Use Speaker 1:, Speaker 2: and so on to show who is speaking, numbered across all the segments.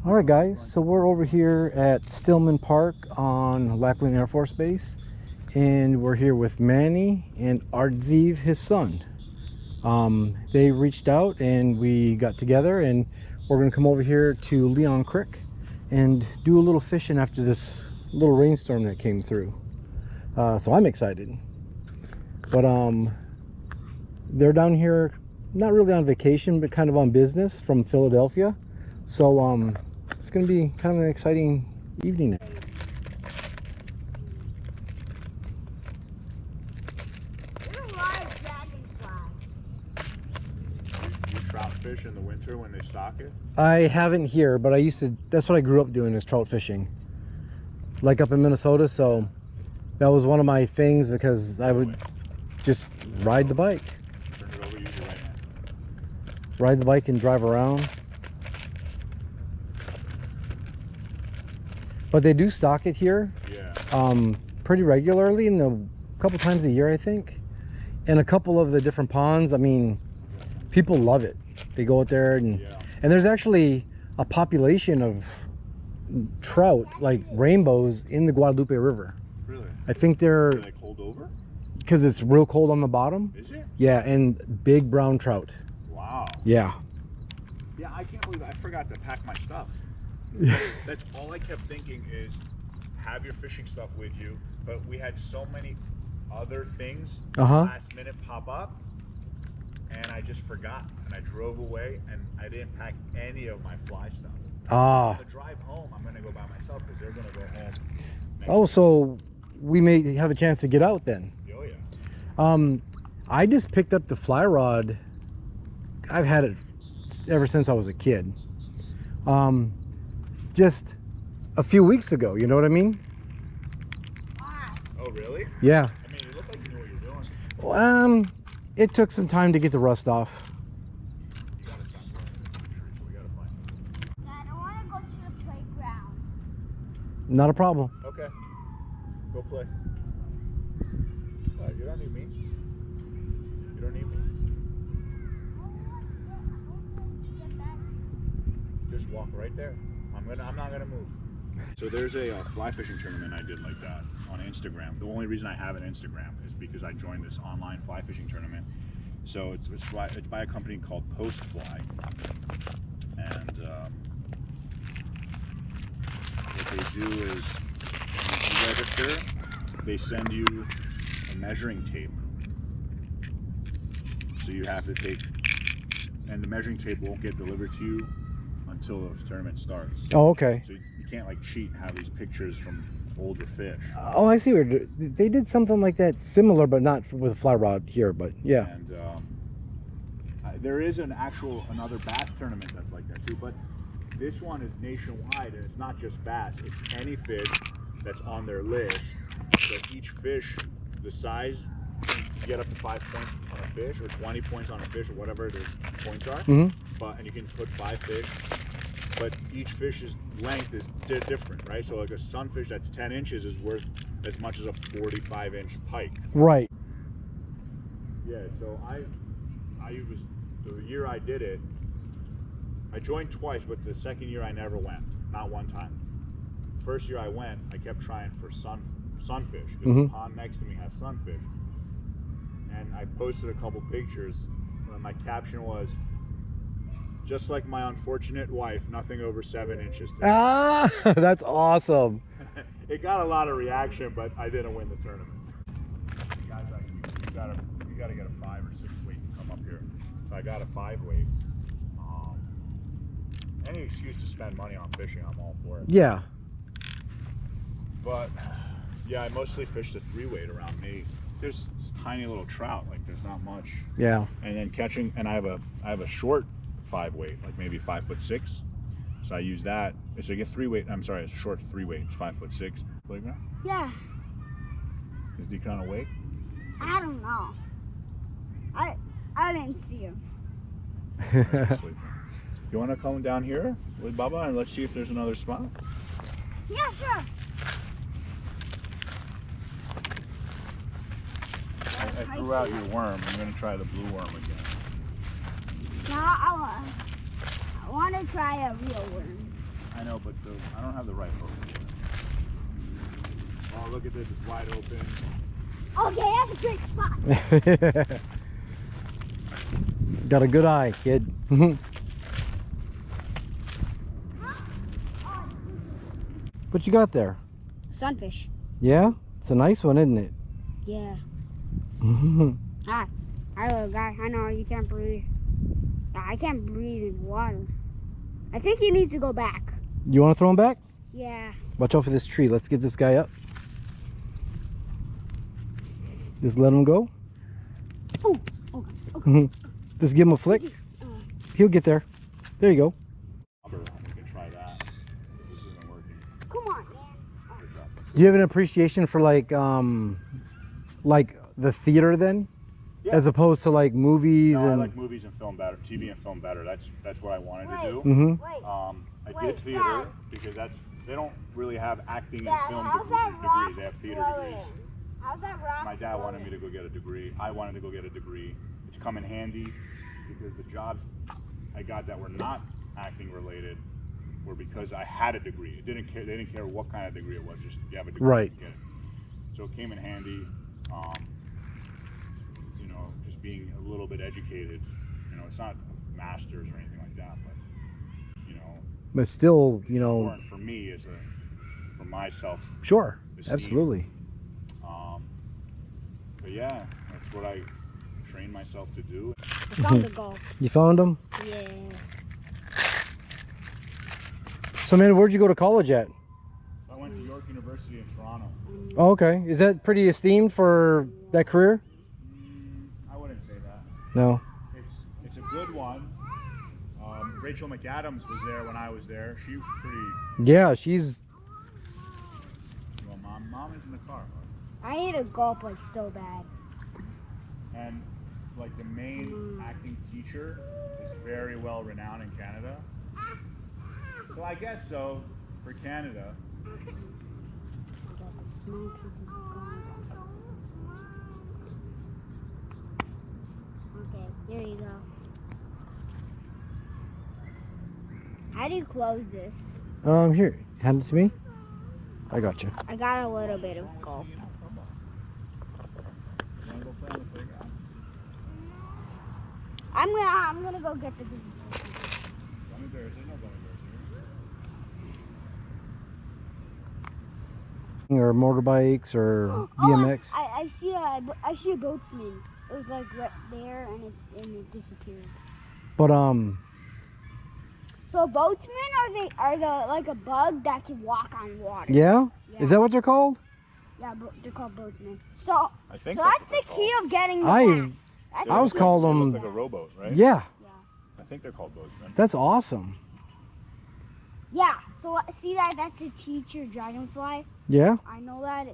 Speaker 1: All right, guys, so we're over here at Stillman Park on Lackland Air Force Base, and we're here with Manny and Artziv, his son. They reached out and we got together, and we're gonna come over here to Leon Creek and do a little fishing after this little rainstorm that came through. So I'm excited. But they're down here, not really on vacation, but kind of on business from Philadelphia. So it's gonna be kind of an exciting evening.
Speaker 2: You trout fish in the winter when they stock it?
Speaker 1: I haven't here, but I used to, that's what I grew up doing, is trout fishing. Like up in Minnesota, so that was one of my things, because I would just ride the bike.
Speaker 2: Turn it over, use your right hand.
Speaker 1: Ride the bike and drive around. But they do stock it here.
Speaker 2: Yeah.
Speaker 1: Pretty regularly, in the couple times a year, I think. And a couple of the different ponds, I mean, people love it. They go out there and there's actually a population of trout, like rainbows, in the Guadalupe River.
Speaker 2: Really?
Speaker 1: I think
Speaker 2: Are they cold over?
Speaker 1: because it's real cold on the bottom.
Speaker 2: Is it?
Speaker 1: Yeah, and big brown trout.
Speaker 2: Wow.
Speaker 1: Yeah.
Speaker 2: Yeah, I can't believe I forgot to pack my stuff. That's all I kept thinking is have your fishing stuff with you, but we had so many other things last minute pop up, and I just forgot, and I drove away, and I didn't pack any of my fly stuff. On the drive home, I'm gonna go by myself because they're gonna go home.
Speaker 1: Oh, so we may have a chance to get out then.
Speaker 2: Oh yeah.
Speaker 1: I just picked up the fly rod. I've had it ever since I was a kid. Just a few weeks ago, you know what I mean?
Speaker 2: Oh really?
Speaker 1: Yeah.
Speaker 2: I mean, you look like you knew what you're doing.
Speaker 1: It took some time to get the rust off.
Speaker 2: You gotta stop running. We gotta find it.
Speaker 3: Dad, I want to go to the playground.
Speaker 1: Not a problem.
Speaker 2: Okay. Go play. What, you don't need me. You don't need me. Just walk right there. I'm not gonna move. So there's a fly fishing tournament I did like that on Instagram. The only reason I have an Instagram is because I joined this online fly fishing tournament. So it's by a company called Post Fly, and what they do is when you register, they send you a measuring tape. So you have to take, and the measuring tape won't get delivered to you until the tournament starts.
Speaker 1: Oh, okay.
Speaker 2: So you can't like cheat and have these pictures from older fish.
Speaker 1: Oh, I see. They did something like that, similar, but not with a fly rod here. But yeah.
Speaker 2: And there is another bass tournament that's like that too, but this one is nationwide, and it's not just bass. It's any fish that's on their list. So each fish, the size, you get up to 5 points on a fish, or 20 points on a fish, or whatever the points are. And you can put 5 fish, but each fish's length is different, right? So like a sunfish that's 10 inches is worth as much as a 45-inch pike.
Speaker 1: Right.
Speaker 2: Yeah. So I was, the year I did it, I joined twice, but the second year I never went, not one time. First year I went, I kept trying for sunfish. The pond next to me has sunfish, and I posted a couple pictures. And my caption was, "Just like my unfortunate wife, nothing over 7 inches."
Speaker 1: Ah, that's awesome.
Speaker 2: It got a lot of reaction, but I didn't win the tournament. Guys, you gotta get a 5 or 6 weight to come up here. So I got a 5 weight. Any excuse to spend money on fishing, I'm all for it.
Speaker 1: Yeah.
Speaker 2: But yeah, I mostly fish the 3 weight around me. There's tiny little trout, like there's not much.
Speaker 1: Yeah.
Speaker 2: And then catching, and I have a short 5 weight, like maybe 5'6". So I use that. So you get 3 weight. I'm sorry, it's a short 3 weight. It's 5'6". Playground?
Speaker 3: Yeah.
Speaker 2: Is he kind of awake?
Speaker 3: I don't know. I didn't see him.
Speaker 2: Sleeping. You want to come down here with Bubba and let's see if there's another spot?
Speaker 3: Yeah, sure.
Speaker 2: I threw out your worm. I'm going to try the blue worm again.
Speaker 3: No, I want to try a real worm.
Speaker 2: I know, but I don't have the right hook for it. Oh, look at this. It's wide open.
Speaker 3: Okay, that's a great spot.
Speaker 1: Got a good eye, kid. What you got there?
Speaker 3: Sunfish.
Speaker 1: Yeah? It's a nice one, isn't it?
Speaker 3: Yeah. Hi, little guy. I know you can't breathe. I can't breathe in water. I think he needs to go back.
Speaker 1: You want to throw him back?
Speaker 3: Yeah.
Speaker 1: Watch out for this tree. Let's get this guy up. Just let him go.
Speaker 3: Oh, okay.
Speaker 1: Just give him a flick. He'll get there. There you go.
Speaker 2: We can try that. This isn't working.
Speaker 3: Come on, man.
Speaker 2: Good job.
Speaker 1: Do you have an appreciation for like the theater then?
Speaker 2: Yeah.
Speaker 1: As opposed to like movies
Speaker 2: No, I
Speaker 1: and
Speaker 2: like movies and film better, TV and film better. That's what I wanted to do.
Speaker 1: Mhm.
Speaker 3: Wait.
Speaker 2: I
Speaker 3: Wait,
Speaker 2: did theater because they don't really have acting and film
Speaker 3: how's that
Speaker 2: degrees.
Speaker 3: rock
Speaker 2: They have theater
Speaker 3: flowing?
Speaker 2: degrees.
Speaker 3: How's that rock?
Speaker 2: My dad wanted me to go get a degree. I wanted to go get a degree. It's come in handy because the jobs I got that were not acting related were because I had a degree. They didn't care what kind of degree it was. Just you have a degree,
Speaker 1: Right.
Speaker 2: you get it. So it came in handy. You know, just being a little bit educated. You know, it's not masters or anything like that, but you know,
Speaker 1: but still, you know,
Speaker 2: important for me for myself.
Speaker 1: sure.
Speaker 2: esteem.
Speaker 1: Absolutely.
Speaker 2: But yeah, that's what I trained myself to do.
Speaker 3: I found the golf.
Speaker 1: You found him?
Speaker 3: Yeah.
Speaker 1: So man, where'd you go to college at?
Speaker 2: I went to York University in Toronto.
Speaker 1: Oh, okay. Is that pretty esteemed for that career?
Speaker 2: I wouldn't say that.
Speaker 1: No.
Speaker 2: It's a good one. Rachel McAdams was there when I was there. She was pretty.
Speaker 1: Yeah, she's
Speaker 2: Well, mom is in the car.
Speaker 3: I need a golf like so bad.
Speaker 2: And like the main acting teacher is very well renowned in Canada. So I guess so for Canada.
Speaker 3: I got the small pieces of gum. Okay, here you go. How do you close this?
Speaker 1: here, hand it to me. I got you.
Speaker 3: I got a little bit of golf.
Speaker 2: You wanna go play on the playground?
Speaker 3: I'm gonna go get the.
Speaker 2: Gummy bears, there's no gummy bears here.
Speaker 1: Or motorbikes or BMX.
Speaker 3: I see a boatsman. It was like right there and it disappeared.
Speaker 1: But
Speaker 3: So boatsmen are the like a bug that can walk on water.
Speaker 1: yeah?
Speaker 3: Yeah.
Speaker 1: Is that what they're called?
Speaker 3: Yeah, they're called boatsmen. So
Speaker 2: I think
Speaker 3: so that's the key of getting the
Speaker 1: I-
Speaker 3: bass. That's
Speaker 1: I was
Speaker 3: the-
Speaker 1: called
Speaker 2: They
Speaker 1: them.
Speaker 2: look like a rowboat, right?
Speaker 1: Yeah,
Speaker 2: I think they're called boatsmen.
Speaker 1: that's awesome.
Speaker 3: Yeah. So see that's a teacher dragonfly.
Speaker 1: Yeah?
Speaker 3: I know that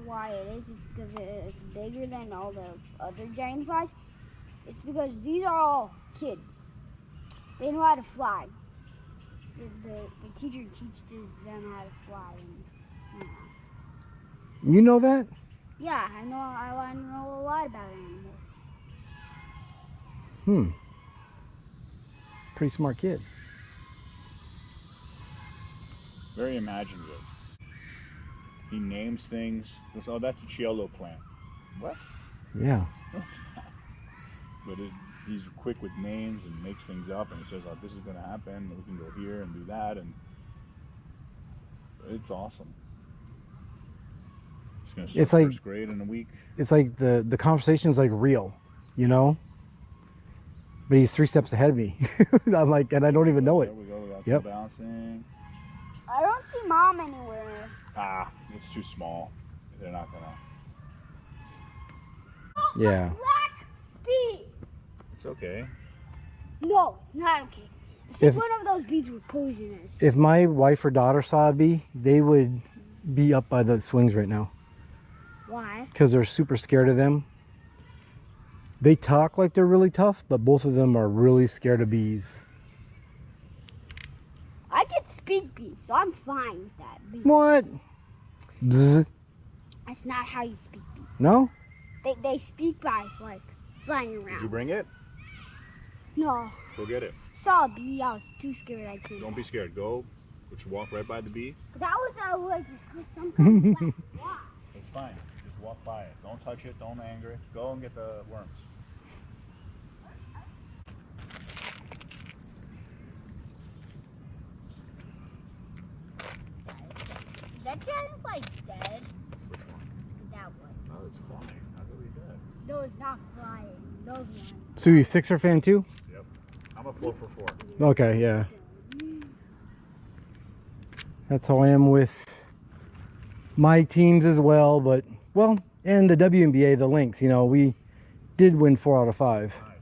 Speaker 3: why it is because it's bigger than all the other dragonflies. It's because these are all kids. They know how to fly. The teacher teaches them how to fly. And,
Speaker 1: You know that?
Speaker 3: yeah, I know. I know a lot about animals.
Speaker 1: Pretty smart kid.
Speaker 2: Very imaginative. He names things. He goes, oh, that's a Chiolo plant. What?
Speaker 1: Yeah.
Speaker 2: No, it's not. But he's quick with names and makes things up, and he says, oh, this is going to happen. We can go here and do that, and it's awesome. He's going to start
Speaker 1: It's like-
Speaker 2: first grade in a week.
Speaker 1: It's like the conversation's like real, you know? But he's 3 steps ahead of me. I'm like, and I don't even know it.
Speaker 2: There we go. That's
Speaker 1: Yep.
Speaker 2: the bouncing.
Speaker 3: I don't see mom anywhere.
Speaker 2: Ah, it's too small. They're not going to.
Speaker 1: Yeah.
Speaker 3: Black bee.
Speaker 2: It's okay.
Speaker 3: No, it's not okay.
Speaker 1: If-
Speaker 3: One of those bees were poisonous.
Speaker 1: If my wife or daughter saw a bee, they would be up by the swings right now
Speaker 3: Why?
Speaker 1: because they're super scared of them. They talk like they're really tough, but both of them are really scared of bees.
Speaker 3: I can speak bee, so I'm fine with that. Bee.
Speaker 1: What? Bzz.
Speaker 3: That's not how you speak bee.
Speaker 1: No?
Speaker 3: They speak by like flying
Speaker 2: Did you
Speaker 3: around.
Speaker 2: bring it?
Speaker 3: No,
Speaker 2: Go get it.
Speaker 3: saw a bee. I was too scared. I couldn't.
Speaker 2: Don't be scared. Go Would you walk right by the bee?
Speaker 3: That was like some kind of black rock.
Speaker 2: It's fine. Just walk by it. Don't touch it. Don't anger it. Go and get the worms.
Speaker 3: Is that dragon like dead?
Speaker 2: Which one?
Speaker 3: That one.
Speaker 2: Oh, it's flying. How do we dead?
Speaker 3: No, it's not flying. Those ones.
Speaker 1: So you Sixer fan too?
Speaker 2: Yep. I'm a 4 for 4.
Speaker 1: Okay, yeah. That's how I am with my teams as well, but well, and the WNBA, the Lynx, you know, we did win 4 out of 5.
Speaker 2: Nice.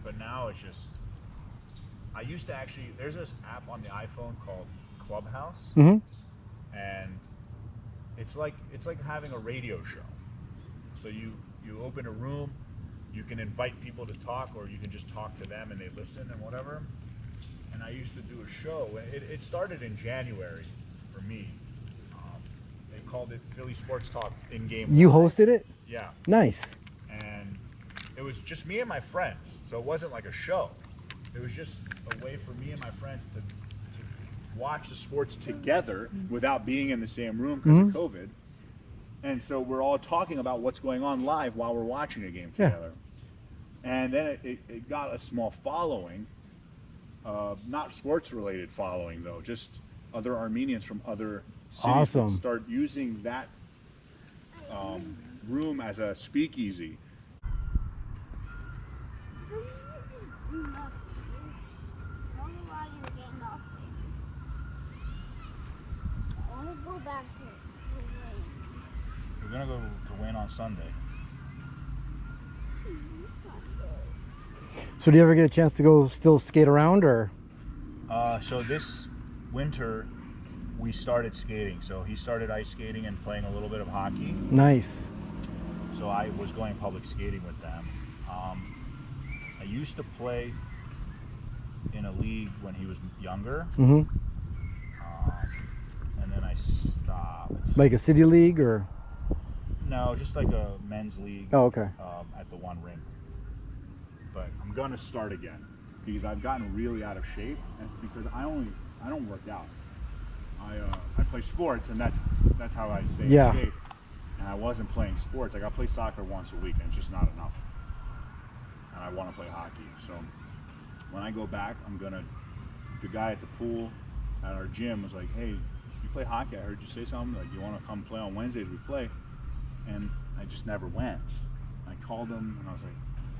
Speaker 2: But now it's just. I used to actually. There's this app on the iPhone called Clubhouse,
Speaker 1: Mm-hmm.
Speaker 2: and it's like having a radio show. So you open a room, you can invite people to talk, or you can just talk to them and they listen and whatever. And I used to do a show. It started in January for me. They called it Philly Sports Talk in-game.
Speaker 1: You
Speaker 2: live.
Speaker 1: hosted it?
Speaker 2: Yeah,
Speaker 1: Nice.
Speaker 2: and it was just me and my friends. So it wasn't like a show. It was just a way for me and my friends to watch the sports together without being in the same room because of COVID. And so we're all talking about what's going on live while we're watching a game
Speaker 1: Yeah.
Speaker 2: together. And then it got a small following, not sports related following though, just other Armenians from other cities
Speaker 1: Awesome.
Speaker 2: that start using that room as a speakeasy.
Speaker 3: I want to go back to Wayne.
Speaker 2: We're gonna go to Wayne on Sunday.
Speaker 1: So do you ever get a chance to go still skate around, or?
Speaker 2: So this winter we started skating. So he started ice skating and playing a little bit of hockey.
Speaker 1: Nice.
Speaker 2: So I was going public skating with them. I used to play in a league when he was younger,
Speaker 1: Mm-hmm.
Speaker 2: and then I stopped.
Speaker 1: Like a city league, or?
Speaker 2: No, just like a men's league
Speaker 1: Oh, okay.
Speaker 2: at the one rink. But I'm gonna start again because I've gotten really out of shape, and it's because I don't work out. I play sports, and that's how I stay
Speaker 1: Yeah.
Speaker 2: in shape. And I wasn't playing sports. Like I play soccer once a week, and it's just not enough. And I want to play hockey. So when I go back, the guy at the pool at our gym was like, "Hey, you play hockey? I heard you say something. Like you want to come play on Wednesdays? We play." And I just never went. I called him, and I was like,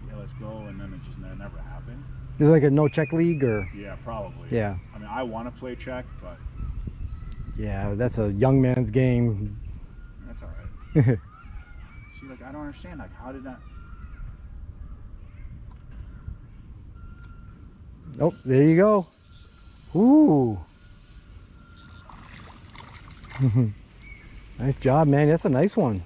Speaker 2: "Yeah, let's go." And then it just never happened.
Speaker 1: Is it like a no check league, or?
Speaker 2: Yeah, probably.
Speaker 1: Yeah.
Speaker 2: I mean, I want to play check, but
Speaker 1: Yeah, that's a young man's game.
Speaker 2: that's all right. See, like I don't understand. Like, how did that?
Speaker 1: Oh, there you go. Ooh. Nice job, man. That's a nice one.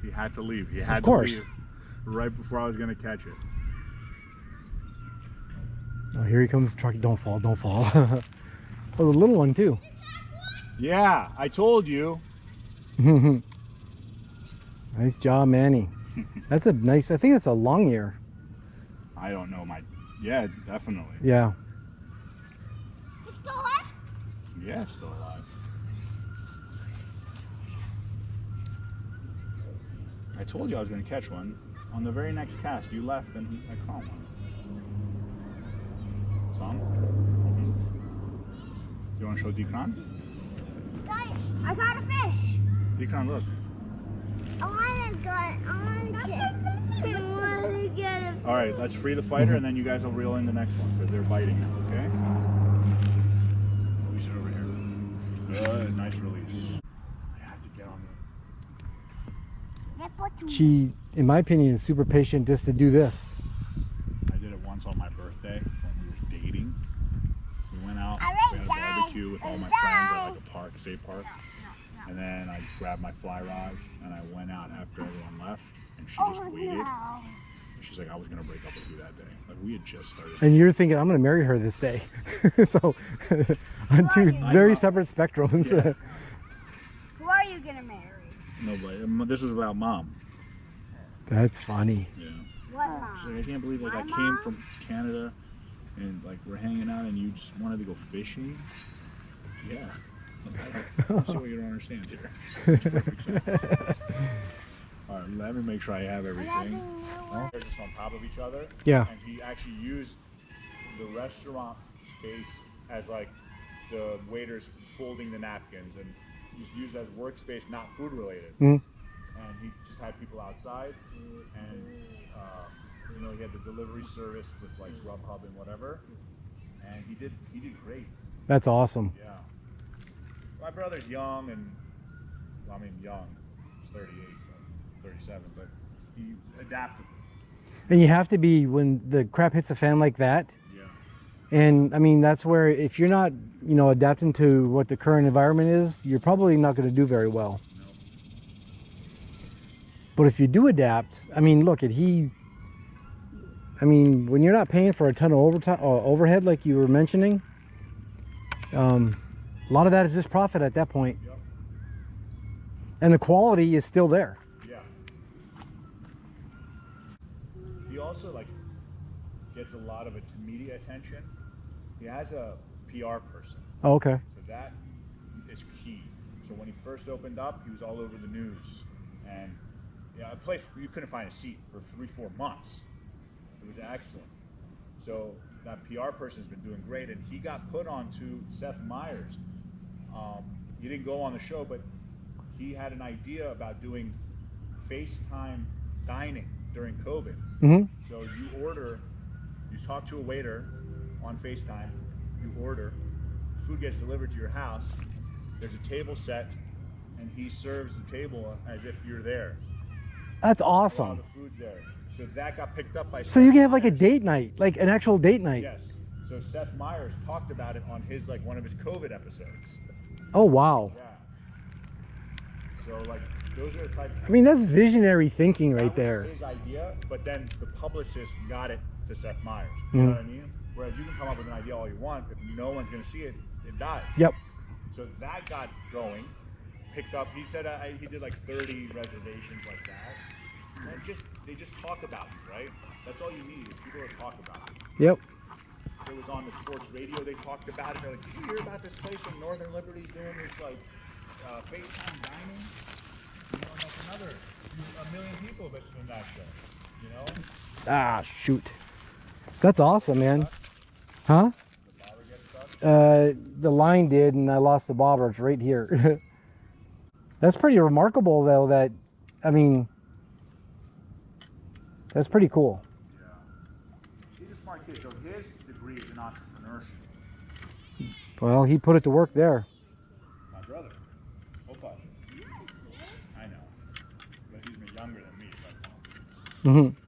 Speaker 2: He had to leave. He had
Speaker 1: Of course.
Speaker 2: to leave right before I was gonna catch it.
Speaker 1: Oh, here he comes. Truck. Don't fall. Don't fall. Oh, the little one too.
Speaker 2: Yeah, I told you.
Speaker 1: Nice job, Manny. That's a nice. I think that's a long ear.
Speaker 2: I don't know Yeah, definitely.
Speaker 1: Yeah.
Speaker 3: It's still alive?
Speaker 2: Yeah, still alive. I told you I was going to catch one. On the very next cast, you left and I caught one. Some? You want to show Dekron?
Speaker 3: Got it. I got a fish.
Speaker 2: Dekron, look.
Speaker 3: I want to get it.
Speaker 2: All right, let's free the fighter and then you guys will reel in the next one because they're biting now, okay? Release it over here. Good, nice release. I had to get on the...
Speaker 1: She, in my opinion, is super patient just to do this.
Speaker 2: I did it once on my birthday when we were dating. We went out,
Speaker 3: All
Speaker 2: we had a
Speaker 3: right,
Speaker 2: barbecue with all my friends at like a park, state park. And then I grabbed my fly rod and I went out after everyone left and she just waited.
Speaker 3: No.
Speaker 2: She's like, I was gonna break up with you that day. Like we had just started.
Speaker 1: And you're thinking, I'm going to marry her this day. So, on two
Speaker 3: I
Speaker 1: very
Speaker 2: know.
Speaker 1: separate spectrums.
Speaker 2: Yeah.
Speaker 3: you getting married?
Speaker 2: Nobody. This was about mom.
Speaker 1: That's funny.
Speaker 2: Yeah.
Speaker 3: What
Speaker 2: She's like,
Speaker 3: mom?
Speaker 2: I can't believe like
Speaker 3: My
Speaker 2: I came
Speaker 3: mom?
Speaker 2: from Canada, and like we're hanging out, and you just wanted to go fishing. Yeah. I see what you don't understand here. Makes perfect sense. All right, let me make sure I have everything. They're just on top of each other.
Speaker 1: Yeah.
Speaker 2: And he actually used the restaurant space as like the waiters folding the napkins, and just used it as workspace, not food related.
Speaker 1: Mhm.
Speaker 2: And he just had people outside, and you know, he had the delivery service with like Grubhub and whatever, and he did great.
Speaker 1: That's awesome.
Speaker 2: Yeah. My brother's young, and well, I mean young, he's 38, so 37, but he adapted.
Speaker 1: And you have to be when the crap hits the fan like that.
Speaker 2: Yeah.
Speaker 1: And I mean, that's where if you're not, you know, adapting to what the current environment is, you're probably not going to do very well.
Speaker 2: No.
Speaker 1: But if you do adapt, I mean, look at I mean, when you're not paying for a ton of overhead like you were mentioning, a lot of that is just profit at that point.
Speaker 2: Yep.
Speaker 1: And the quality is still there.
Speaker 2: Yeah. He also like gets a lot of media attention. He has a PR person,
Speaker 1: Oh, okay.
Speaker 2: so that is key. So when he first opened up, he was all over the news, and yeah, a place where you couldn't find a seat for 3-4 months. It was excellent. So that PR person's been doing great, and he got put onto Seth Meyers. He didn't go on the show, but he had an idea about doing FaceTime dining during COVID.
Speaker 1: Mm-hmm.
Speaker 2: So you talk to a waiter on FaceTime, you order, food gets delivered to your house, there's a table set, and he serves the table as if you're there.
Speaker 1: That's
Speaker 2: While
Speaker 1: awesome.
Speaker 2: the food's there. So that got picked up by
Speaker 1: So you
Speaker 2: Seth
Speaker 1: can have like a
Speaker 2: Meyers.
Speaker 1: date night, like an actual date night.
Speaker 2: Yes. So Seth Meyers talked about it on his like one of his COVID episodes.
Speaker 1: Oh, wow.
Speaker 2: Yeah. So like those are the types.
Speaker 1: I mean, that's visionary thinking
Speaker 2: That
Speaker 1: right
Speaker 2: was
Speaker 1: there.
Speaker 2: his idea, but then the publicist got it to Seth Meyers.
Speaker 1: Mm-hmm.
Speaker 2: You know what I mean? Whereas you can come up with an idea all you want, if no one's going to see it, it dies.
Speaker 1: Yep.
Speaker 2: So that got going, picked up. He said he did like 30 reservations like that. And they just talk about you, right? That's all you need is people to talk about it.
Speaker 1: Yep.
Speaker 2: It was on the sports radio. They talked about it. They're like, "Did you hear about this place in Northern Liberty doing this like FaceTime dining?" You know, and that's another 1 million people listen to that show. You know,
Speaker 1: Ah, shoot. That's awesome, man. Huh?
Speaker 2: the bobber gets stuck.
Speaker 1: The line did, and I lost the bobber. It's right here. That's pretty remarkable, though. I mean, that's pretty cool.
Speaker 2: Yeah, he's a smart kid. So his degree is in entrepreneurship.
Speaker 1: Well, he put it to work there.
Speaker 2: My brother, Opa. I know, but he's younger than me, so I don't know.
Speaker 1: Mm-hmm.